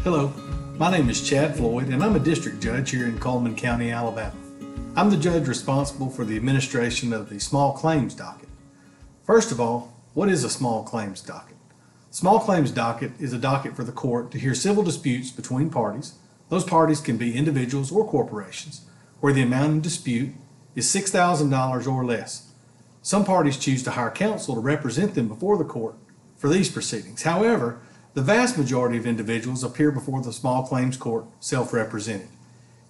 Hello, my name is Chad Floyd and I'm a district judge here in Cullman County, Alabama. I'm the judge responsible for the administration of the small claims docket. First of all, what is a small claims docket? Small claims docket is a docket for the court to hear civil disputes between parties. Those parties can be individuals or corporations where the amount in dispute is $6,000 or less. Some parties choose to hire counsel to represent them before the court for these proceedings. However, the vast majority of individuals appear before the small claims court self-represented.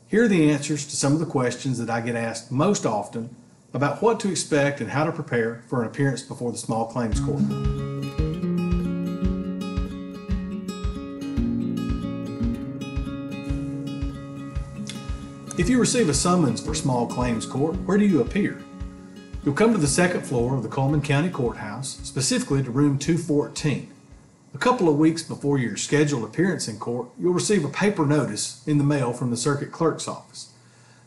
Here are the answers to some of the questions that I get asked most often about what to expect and how to prepare for an appearance before the small claims court. If you receive a summons for small claims court, where do you appear? You'll come to the second floor of the Cullman County Courthouse, specifically to room 214. A couple of weeks before your scheduled appearance in court, you'll receive a paper notice in the mail from the circuit clerk's office.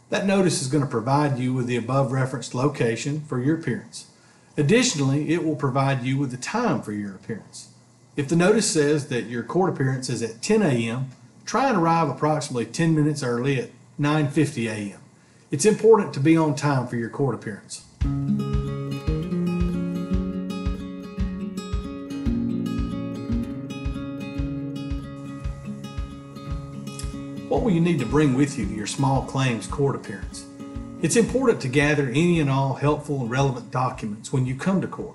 That notice is going to provide you with the above referenced location for your appearance. Additionally, it will provide you with the time for your appearance. If the notice says that your court appearance is at 10 a.m., try and arrive approximately 10 minutes early at 9:50 a.m. It's important to be on time for your court appearance. What will you need to bring with you to your small claims court appearance? It's important to gather any and all helpful and relevant documents when you come to court.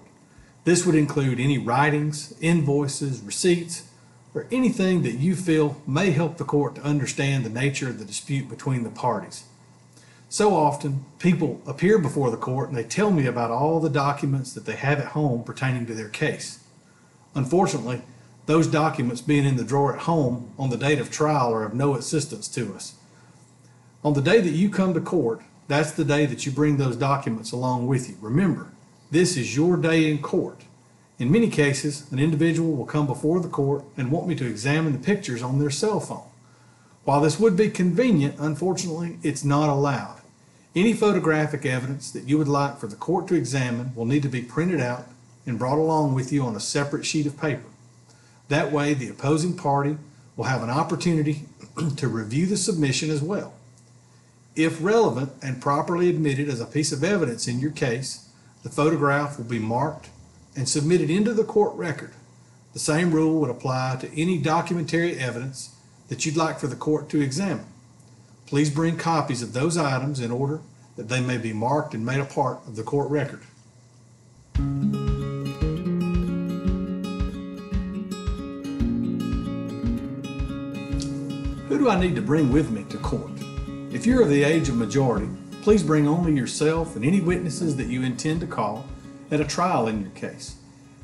This would include any writings, invoices, receipts, or anything that you feel may help the court to understand the nature of the dispute between the parties. So often, people appear before the court and they tell me about all the documents that they have at home pertaining to their case. Unfortunately, those documents being in the drawer at home on the date of trial are of no assistance to us. On the day that you come to court, that's the day that you bring those documents along with you. Remember, this is your day in court. In many cases, an individual will come before the court and want me to examine the pictures on their cell phone. While this would be convenient, unfortunately, it's not allowed. Any photographic evidence that you would like for the court to examine will need to be printed out and brought along with you on a separate sheet of paper. That way, the opposing party will have an opportunity to review the submission as well. If relevant and properly admitted as a piece of evidence in your case, the photograph will be marked and submitted into the court record. The same rule would apply to any documentary evidence that you'd like for the court to examine. Please bring copies of those items in order that they may be marked and made a part of the court record. Who do I need to bring with me to court? If you're of the age of majority, please bring only yourself and any witnesses that you intend to call at a trial in your case.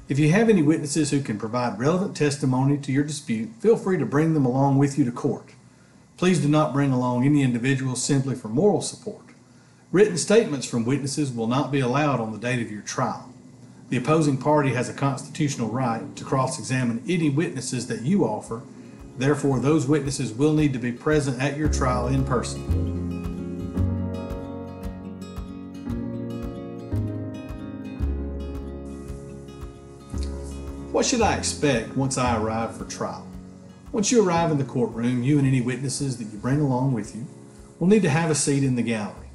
If you have any witnesses who can provide relevant testimony to your dispute, feel free to bring them along with you to court. Please do not bring along any individuals simply for moral support. Written statements from witnesses will not be allowed on the date of your trial. The opposing party has a constitutional right to cross-examine any witnesses that you offer. Therefore, those witnesses will need to be present at your trial in person. What should I expect once I arrive for trial? Once you arrive in the courtroom, you and any witnesses that you bring along with you will need to have a seat in the gallery.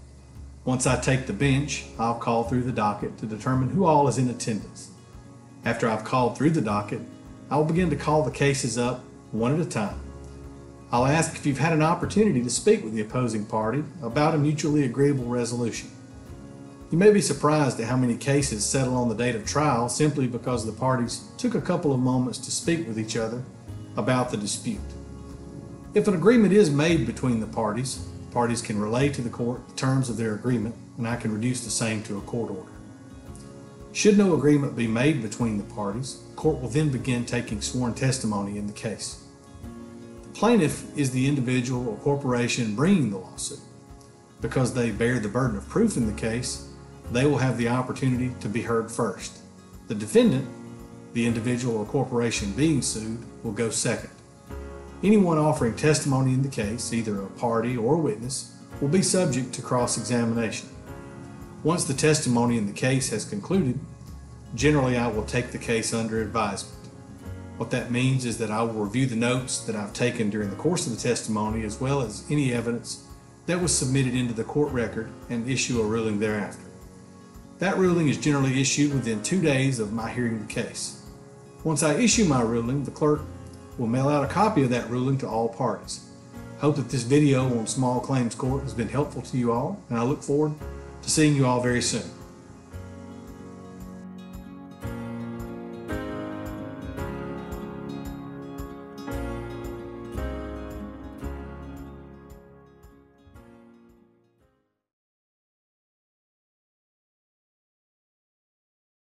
Once I take the bench, I'll call through the docket to determine who all is in attendance. After I've called through the docket, I will begin to call the cases up one at a time. I'll ask if you've had an opportunity to speak with the opposing party about a mutually agreeable resolution. You may be surprised at how many cases settle on the date of trial simply because the parties took a couple of moments to speak with each other about the dispute. If an agreement is made between the parties can relay to the court the terms of their agreement, and I can reduce the same to a court order. Should no agreement be made between the parties, the court will then begin taking sworn testimony in the case. The plaintiff is the individual or corporation bringing the lawsuit. Because they bear the burden of proof in the case, they will have the opportunity to be heard first. The defendant, the individual or corporation being sued, will go second. Anyone offering testimony in the case, either a party or a witness, will be subject to cross-examination. Once the testimony in the case has concluded, generally I will take the case under advisement. What that means is that I will review the notes that I've taken during the course of the testimony, as well as any evidence that was submitted into the court record, and issue a ruling thereafter. That ruling is generally issued within 2 days of my hearing the case. Once I issue my ruling, the clerk will mail out a copy of that ruling to all parties. I hope that this video on small claims court has been helpful to you all, and I look forward to seeing you all very soon.